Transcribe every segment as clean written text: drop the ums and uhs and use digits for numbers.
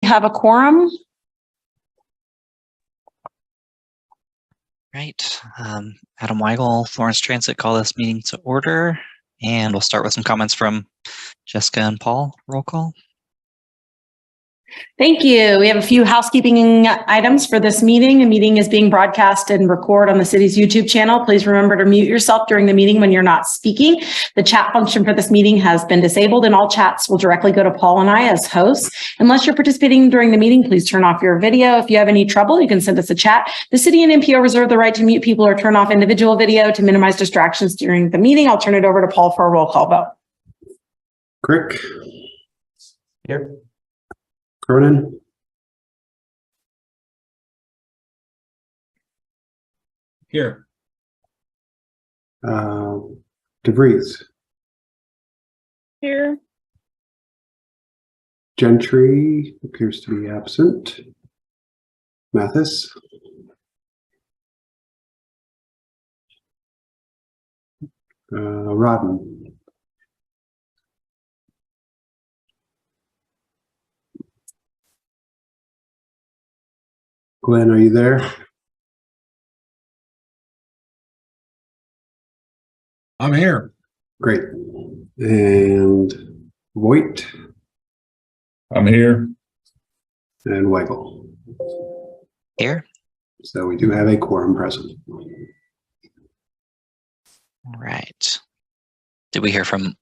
have a quorum. Right. Adam Weigel, Florence Transit, call this meeting to order. And we'll start with some comments from Jessica and Paul. Roll call. Thank you. We have a few housekeeping items for this meeting. A meeting is being broadcast and recorded on the city's YouTube channel. Please remember to mute yourself during the meeting when you're not speaking. The chat function for this meeting has been disabled and all chats will directly go to Paul and I as hosts. Unless you're participating during the meeting, please turn off your video. If you have any trouble, you can send us a chat. The city and MPO reserve the right to mute people or turn off individual video to minimize distractions during the meeting. I'll turn it over to Paul for a roll call vote. Crick. Here. Cronin. Here. DeVries. Here. Gentry appears to be absent. Mathis. Rodden. Glenn, are you there? I'm here. Great. And Voigt. I'm here. And Weigel. Here. So we do have a quorum present. All right. Did we hear from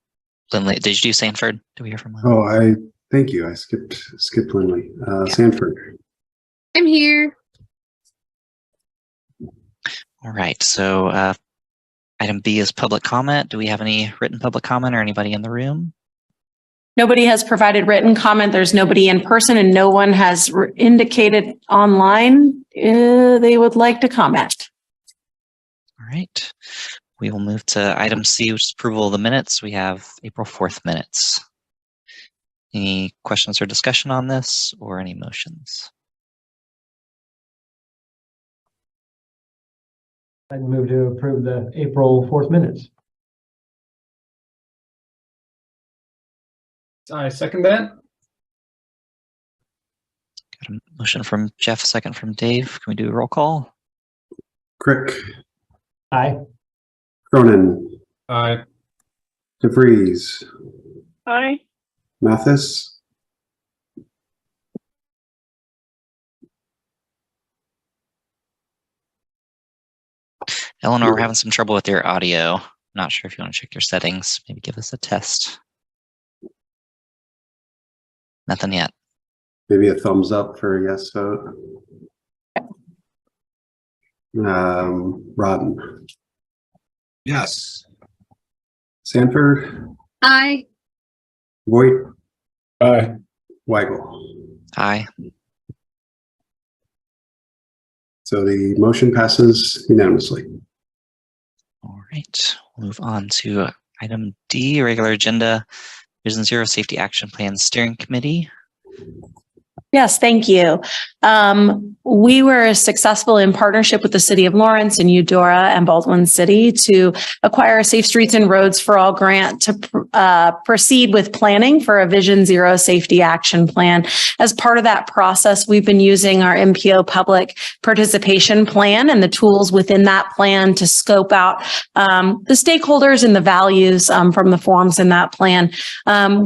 Lindley? Did you do Sanford? Did we hear from Lindley? Oh, thank you. I skipped Lindley. Sanford. I'm here. All right. So item B is public comment. Do we have any written public comment or anybody in the room? Nobody has provided written comment. There's nobody in person and no one has indicated online they would like to comment. All right. We will move to item C, which is approval of the minutes. We have April 4th minutes. Any questions or discussion on this or any motions? I'd move to approve the April 4th minutes. I second that. Got a motion from Jeff, a second from Dave. Can we do a roll call? Crick. Aye. Cronin. Aye. DeVries. Aye. Mathis. Eleanor, we're having some trouble with your audio. Not sure if you want to check your settings. Maybe give us a test. Nothing yet. Maybe a thumbs up for a yes vote. Rodden. Yes. Sanford. Aye. Voigt. Aye. Weigel. Aye. So the motion passes unanimously. All right. We'll move on to item D, regular agenda, Vision Zero Safety Action Plan Steering Committee. Yes, thank you. We were successful in partnership with the City of Lawrence and Eudora and Baldwin City to acquire a Safe Streets and Roads for All grant to proceed with planning for a Vision Zero Safety Action Plan. As part of that process, we've been using our MPO public participation plan and the tools within that plan to scope out the stakeholders and the values from the forms in that plan.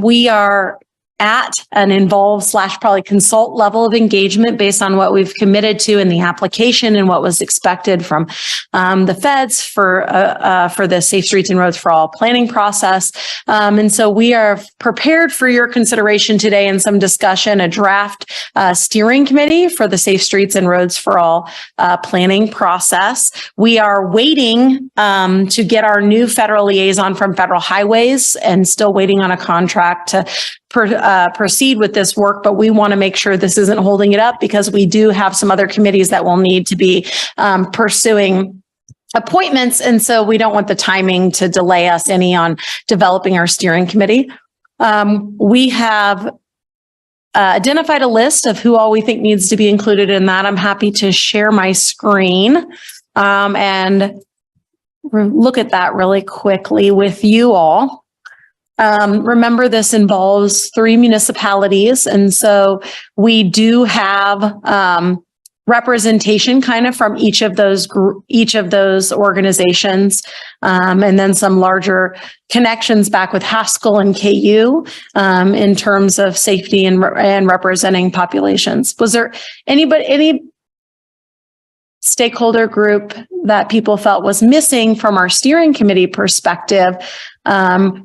We are at an involved / probably consult level of engagement based on what we've committed to in the application and what was expected from the feds for the Safe Streets and Roads for All planning process. And so we are prepared for your consideration today and some discussion, a draft steering committee for the Safe Streets and Roads for All planning process. We are waiting to get our new federal liaison from Federal Highways and still waiting on a contract to proceed with this work, but we want to make sure this isn't holding it up because we do have some other committees that will need to be pursuing appointments. And so we don't want the timing to delay us any on developing our steering committee. We have identified a list of who all we think needs to be included in that. I'm happy to share my screen and look at that really quickly with you all. Remember, this involves 3 municipalities. And so we do have representation kind of from each of those organizations, and then some larger connections back with Haskell and KU in terms of safety and representing populations. Was there any stakeholder group that people felt was missing from our steering committee perspective?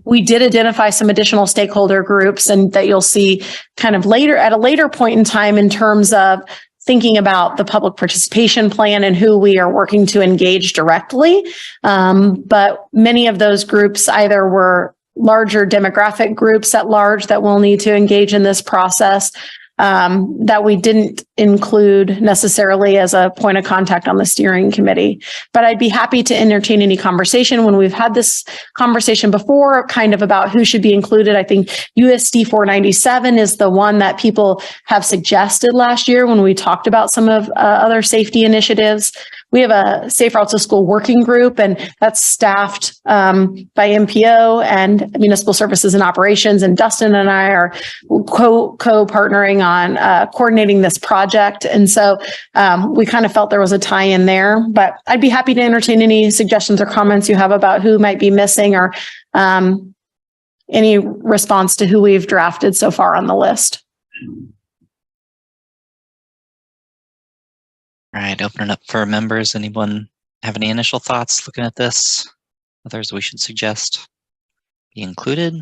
We did identify some additional stakeholder groups, and that you'll see kind of later at a later point in time in terms of thinking about the public participation plan and who we are working to engage directly. But many of those groups either were larger demographic groups at large that will need to engage in this process, that we didn't include necessarily as a point of contact on the steering committee. But I'd be happy to entertain any conversation when we've had this conversation before, kind of about who should be included. I think USD 497 is the one that people have suggested last year when we talked about some of other safety initiatives. We have a Safe Routes to School working group, and that's staffed by MPO and Municipal Services and Operations. And Dustin and I are co-partnering on coordinating this project. And so we kind of felt there was a tie in there, but I'd be happy to entertain any suggestions or comments you have about who might be missing, or any response to who we've drafted so far on the list. All right, open it up for members. Anyone have any initial thoughts looking at this? Others we should suggest be included?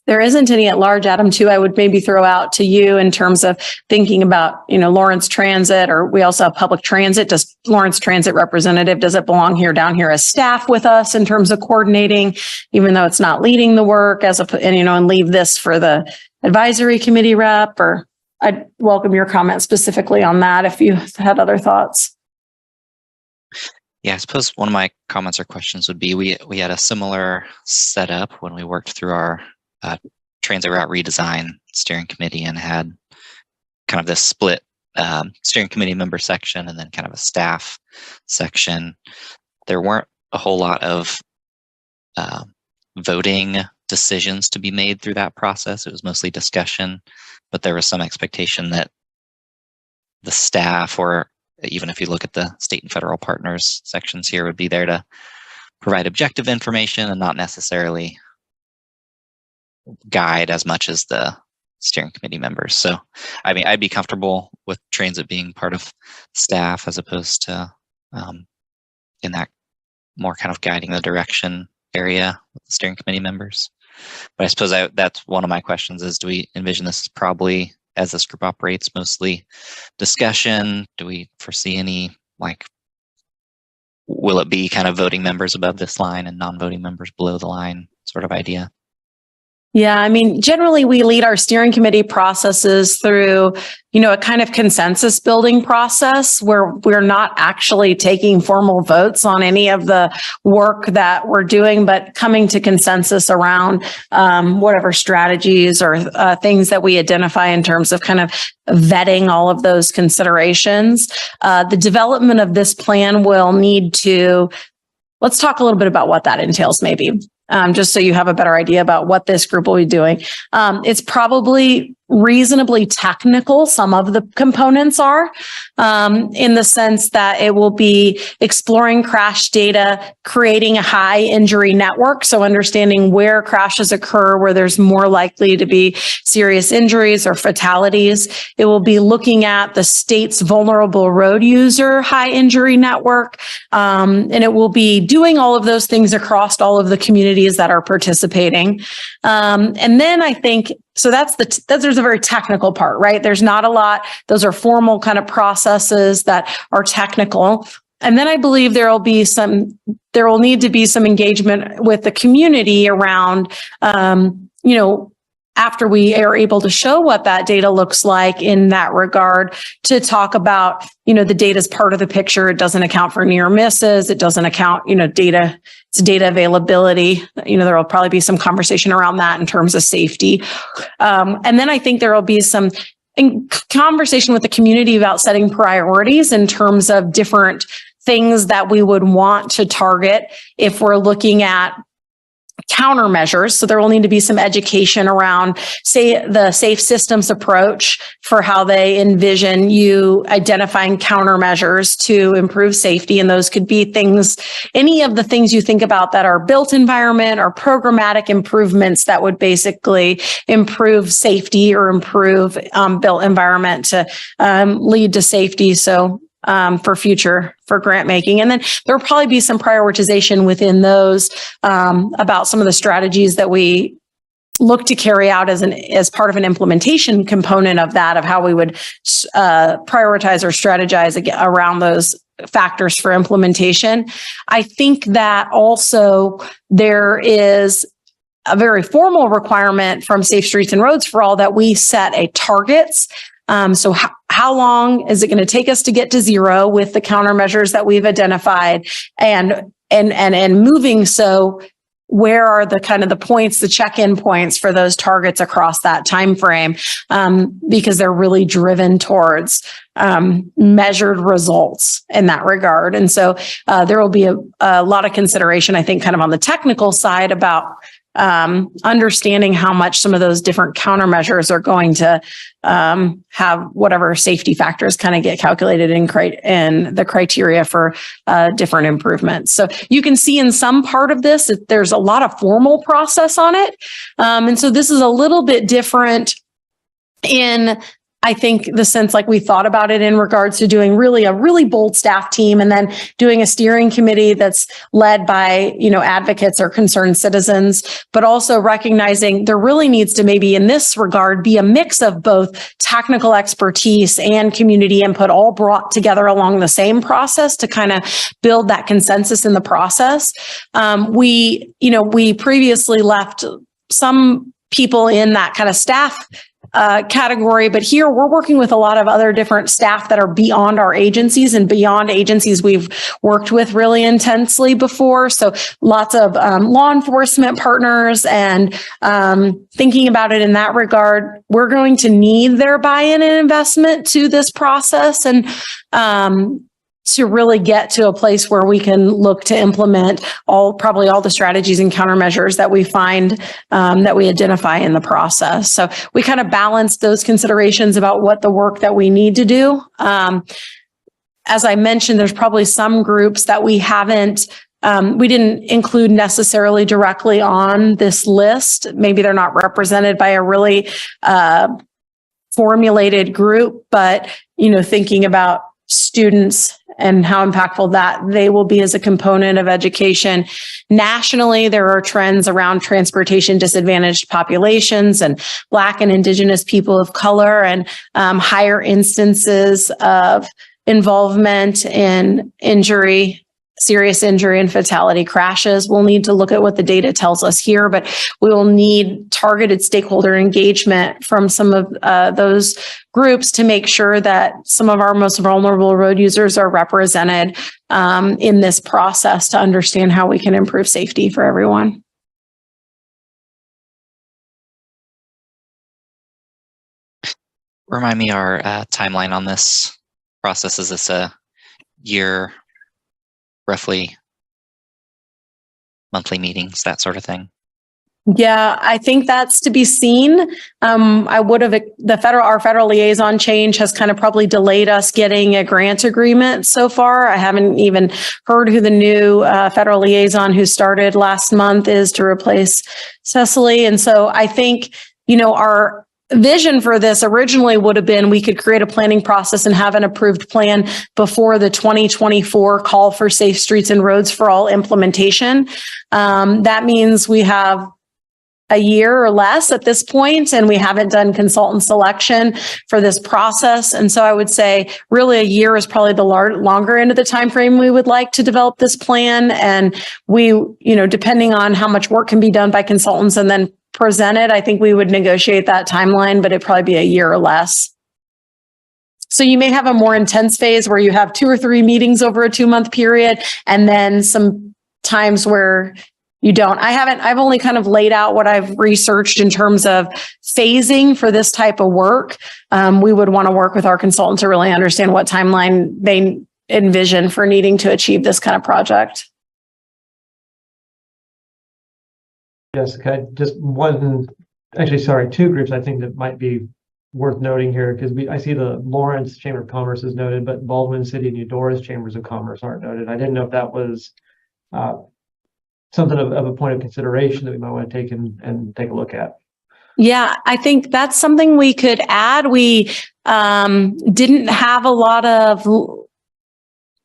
There isn't any at large, Adam, too. I would maybe throw out to you in terms of thinking about, Lawrence Transit, or we also have public transit. Does Lawrence Transit representative, does it belong here, down here as staff with us in terms of coordinating, even though it's not leading the work and leave this for the advisory committee rep? Or I'd welcome your comment specifically on that if you had other thoughts. Yeah, I suppose one of my comments or questions would be, we had a similar setup when we worked through our transit route redesign steering committee, and had kind of this split steering committee member section and then kind of a staff section. There weren't a whole lot of voting decisions to be made through that process. It was mostly discussion, but there was some expectation that the staff, or even if you look at the state and federal partners sections here, would be there to provide objective information and not necessarily guide as much as the steering committee members. So, I'd be comfortable with transit being part of staff as opposed to in that more kind of guiding the direction area with the steering committee members. But I suppose that's one of my questions is, do we envision this as probably, as this group operates, mostly discussion? Do we foresee any, will it be kind of voting members above this line and non-voting members below the line sort of idea? Yeah, generally we lead our steering committee processes through, a kind of consensus building process where we're not actually taking formal votes on any of the work that we're doing, but coming to consensus around whatever strategies or things that we identify in terms of kind of vetting all of those considerations. The development of this plan will need to, let's talk a little bit about what that entails maybe. Just so you have a better idea about what this group will be doing. It's probably reasonably technical. Some of the components are, in the sense that it will be exploring crash data, creating a high injury network. So understanding where crashes occur, where there's more likely to be serious injuries or fatalities. It will be looking at the state's vulnerable road user high injury network. And it will be doing all of those things across all of the communities that are participating. And then I think, so there's a very technical part, right? There's not a lot. Those are formal kind of processes that are technical. And then I believe there will need to be some engagement with the community around, after we are able to show what that data looks like in that regard, to talk about, the data is part of the picture. It doesn't account for near misses. It doesn't account, data availability. There will probably be some conversation around that in terms of safety. And then I think there will be some conversation with the community about setting priorities in terms of different things that we would want to target if we're looking at countermeasures. So there will need to be some education around, say, the safe systems approach for how they envision you identifying countermeasures to improve safety. And those could be things, any of the things you think about that are built environment or programmatic improvements that would basically improve safety or improve built environment to lead to safety. So for grant making. And then there will probably be some prioritization within those about some of the strategies that we look to carry out as part of an implementation component of that, of how we would prioritize or strategize around those factors for implementation. I think that also there is a very formal requirement from Safe Streets and Roads for All that we set a targets. So how long is it going to take us to get to zero with the countermeasures that we've identified, and moving? So where are the kind of the points, the check-in points for those targets across that time frame? Because they're really driven towards measured results in that regard. And so there will be a lot of consideration, I think, kind of on the technical side about understanding how much some of those different countermeasures are going to have whatever safety factors kind of get calculated in the criteria for different improvements. So you can see in some part of this that there's a lot of formal process on it. And so this is a little bit different in, I think, the sense like we thought about it in regards to doing a really bold staff team and then doing a steering committee that's led by, advocates or concerned citizens, but also recognizing there really needs to maybe in this regard be a mix of both technical expertise and community input all brought together along the same process to kind of build that consensus in the process. We previously left some people in that kind of staff category, but here we're working with a lot of other different staff that are beyond our agencies and beyond agencies we've worked with really intensely before. So lots of law enforcement partners, and thinking about it in that regard, we're going to need their buy-in and investment to this process, and to really get to a place where we can look to implement probably all the strategies and countermeasures that we find, that we identify in the process. So we kind of balance those considerations about what the work that we need to do. As I mentioned, there's probably some groups that we didn't include necessarily directly on this list. Maybe they're not represented by a really formulated group, but, thinking about students and how impactful that they will be as a component of education. Nationally, there are trends around transportation disadvantaged populations and Black and Indigenous people of color, and higher instances of involvement in serious injury and fatality crashes. We'll need to look at what the data tells us here, but we will need targeted stakeholder engagement from some of those groups to make sure that some of our most vulnerable road users are represented in this process to understand how we can improve safety for everyone. Remind me our timeline on this process. Is this a year, roughly, monthly meetings, that sort of thing? Yeah, I think that's to be seen. Our federal liaison change has kind of probably delayed us getting a grant agreement so far. I haven't even heard who the new federal liaison who started last month is to replace Cecily. And so I think, our vision for this originally would have been we could create a planning process and have an approved plan before the 2024 call for Safe Streets and Roads for All implementation. That means we have a year or less at this point, and we haven't done consultant selection for this process. And so I would say really a year is probably the longer end of the time frame we would like to develop this plan. And we, depending on how much work can be done by consultants and then presented, I think we would negotiate that timeline, but it'd probably be a year or less. So you may have a more intense phase where you have 2 or 3 meetings over a 2-month period, and then some times where you don't. I've only kind of laid out what I've researched in terms of phasing for this type of work. We would want to work with our consultant to really understand what timeline they envision for needing to achieve this kind of project. Jessica, just two groups I think that might be worth noting here, because I see the Lawrence Chamber of Commerce is noted, but Baldwin City and Eudora's Chambers of Commerce aren't noted. I didn't know if that was something of a point of consideration that we might want to take and take a look at. Yeah, I think that's something we could add. We didn't have a lot of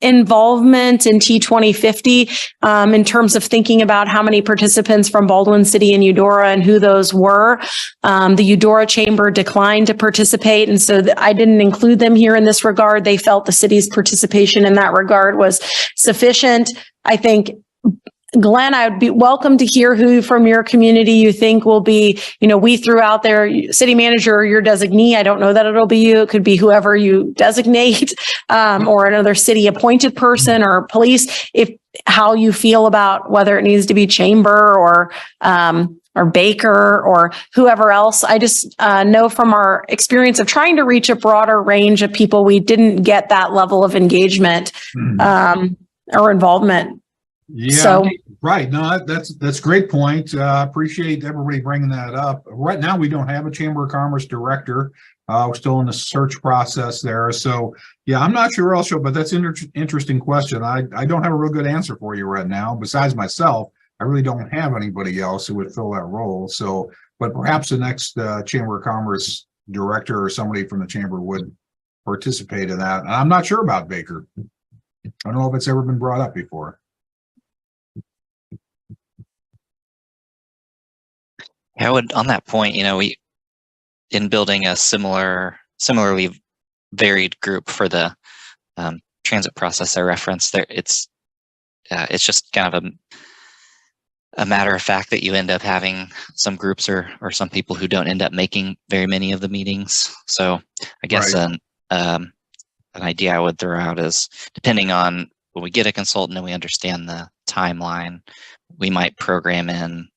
involvement in T2050 in terms of thinking about how many participants from Baldwin City and Eudora and who those were. The Eudora Chamber declined to participate, and so I didn't include them here in this regard. They felt the city's participation in that regard was sufficient. I think, Glenn, I would be welcome to hear who from your community you think will be, we threw out there city manager or your designee. I don't know that it'll be you. It could be whoever you designate, or another city appointed person or police, how you feel about whether it needs to be chamber or Baker or whoever else. I just know from our experience of trying to reach a broader range of people, we didn't get that level of engagement or involvement. Yeah, So, right. No, that's a great point. Appreciate everybody bringing that up. Right now, we don't have a Chamber of Commerce director. We're still in the search process there. So, yeah, I'm not sure also, but that's an interesting question. I don't have a real good answer for you right now. Besides myself, I really don't have anybody else who would fill that role. So, but perhaps the next Chamber of Commerce director or somebody from the chamber would participate in that. And I'm not sure about Baker. I don't know if it's ever been brought up before. I would, on that point, we, in building a similarly varied group for the transit process I referenced there, it's just kind of a matter of fact that you end up having some groups or some people who don't end up making very many of the meetings. So I guess Right. an idea I would throw out is, depending on when we get a consultant and we understand the timeline, we might program in,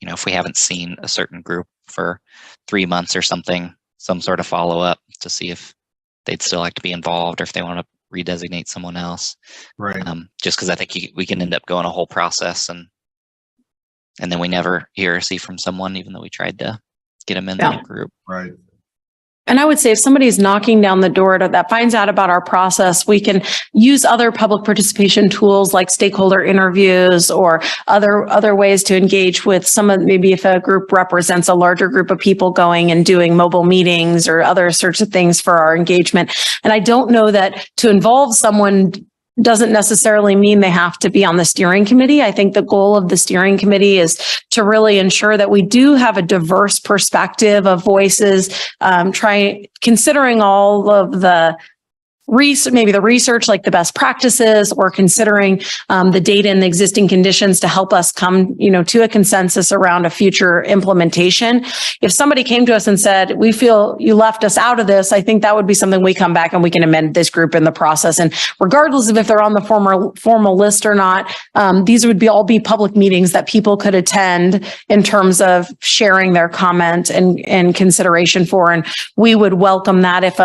if we haven't seen a certain group for 3 months or something, some sort of follow-up to see if they'd still like to be involved or if they want to redesignate someone else. Right. Just because I think we can end up going a whole process and then we never hear or see from someone, even though we tried to get them in the group. Right. and I would say if somebody's knocking down the door that finds out about our process, we can use other public participation tools like stakeholder interviews or other ways to engage with maybe if a group represents a larger group of people going and doing mobile meetings or other sorts of things for our engagement. And I don't know that to involve someone doesn't necessarily mean they have to be on the steering committee. I think the goal of the steering committee is to really ensure that we do have a diverse perspective of voices, considering all of the maybe the research, like the best practices, or considering the data and the existing conditions to help us come, to a consensus around a future implementation. If somebody came to us and said, we feel you left us out of this, I think that would be something we come back and we can amend this group in the process. And regardless of if they're on the formal list or not, these would all be public meetings that people could attend in terms of sharing their comment and consideration for. And we would welcome that if,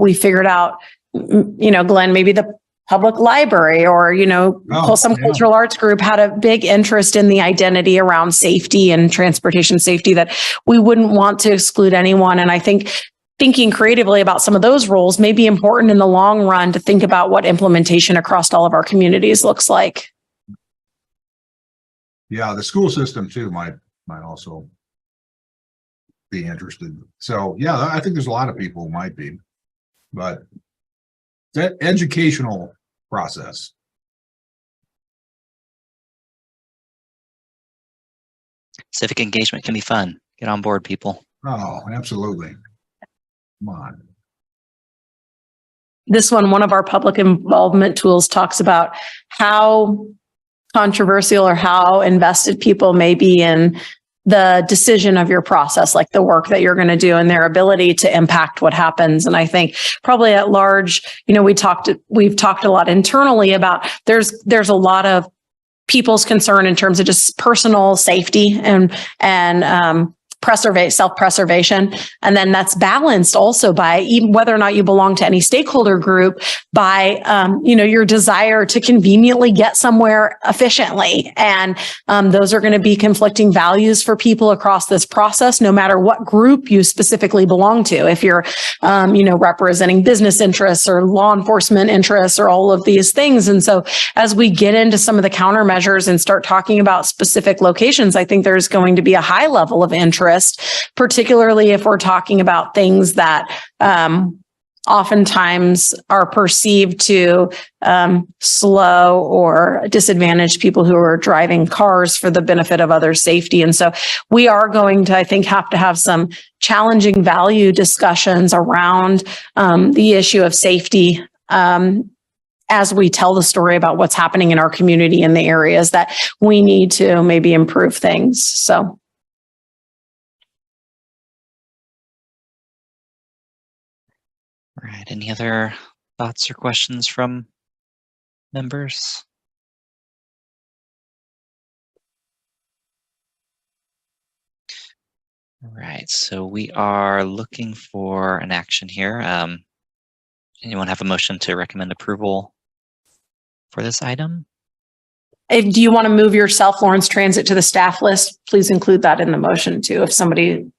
we figured out, Glenn, maybe the public library or, some cultural arts group had a big interest in the identity around safety and transportation safety, that we wouldn't want to exclude anyone. And I think thinking creatively about some of those roles may be important in the long run to think about what implementation across all of our communities looks like. Yeah, the school system too might also be interested. So yeah, I think there's a lot of people who might be, but that educational process. Civic engagement can be fun. Get on board, people. Oh, absolutely. Come on. This one of our public involvement tools talks about how controversial or how invested people may be in the decision of your process, like the work that you're going to do and their ability to impact what happens. And I think probably at large, we've talked a lot internally about there's a lot of people's concern in terms of just personal safety and self-preservation. And then that's balanced also by even whether or not you belong to any stakeholder group by, your desire to conveniently get somewhere efficiently. And those are going to be conflicting values for people across this process, no matter what group you specifically belong to. If you're, representing business interests or law enforcement interests or all of these things. And so as we get into some of the countermeasures and start talking about specific locations, I think there's going to be a high level of interest, particularly if we're talking about things that oftentimes are perceived to slow or disadvantage people who are driving cars for the benefit of other safety. And so we are going to, I think, have to have some challenging value discussions around the issue of safety as we tell the story about what's happening in our community in the areas that we need to maybe improve things. So. All right. Any other thoughts or questions from members? All right. So we are looking for an action here. Anyone have a motion to recommend approval for this item? Do you want to move yourself, Lawrence Transit, to the staff list? Please include that in the motion too. If somebody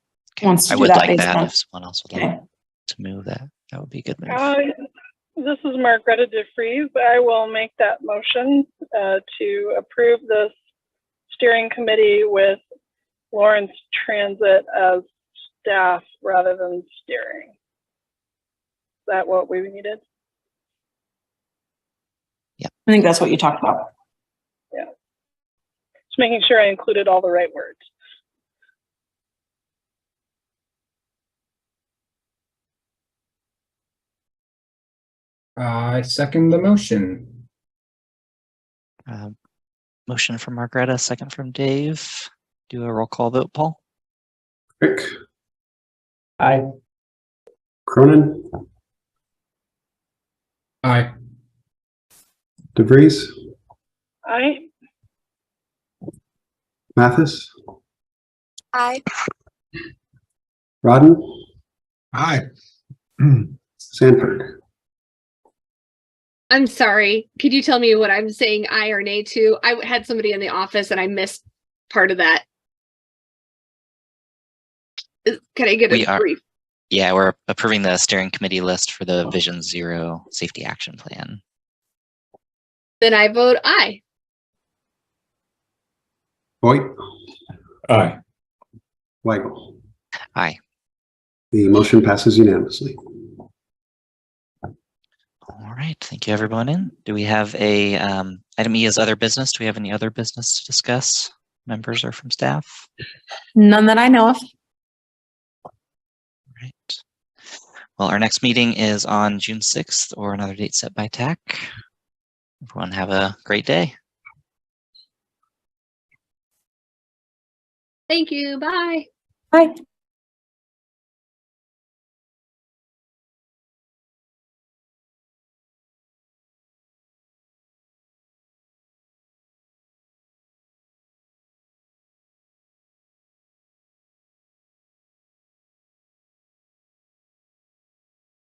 wants to I do would that like based that on- if someone else would like to move that. That would be a good move. This is Margareta DeFries. I will make that motion to approve this steering committee with Lawrence Transit as staff rather than steering. Is that what we needed? I think that's what you talked about. Yeah. Just making sure I included all the right words. I second the motion. Motion from Margareta, second from Dave. Do a roll call vote, Paul. Rick, Aye. Cronin, Aye. DeVries, Aye. Mathis, Aye. Rodden, Aye. Sanford. I'm sorry. Could you tell me what I'm saying aye or nay to? I had somebody in the office and I missed part of that. Can I get We a are- brief? Yeah, we're approving the steering committee list for the Vision Zero Safety Action Plan. Then I vote aye. Voigt, Aye. Weigel. Aye. The motion passes unanimously. All right. Thank you, everyone. Do we have a item E as other business? Do we have any other business to discuss, members or from staff? None that I know of. Right. Well, our next meeting is on June 6th or another date set by TAC. Everyone have a great day. Thank you. Bye. Bye.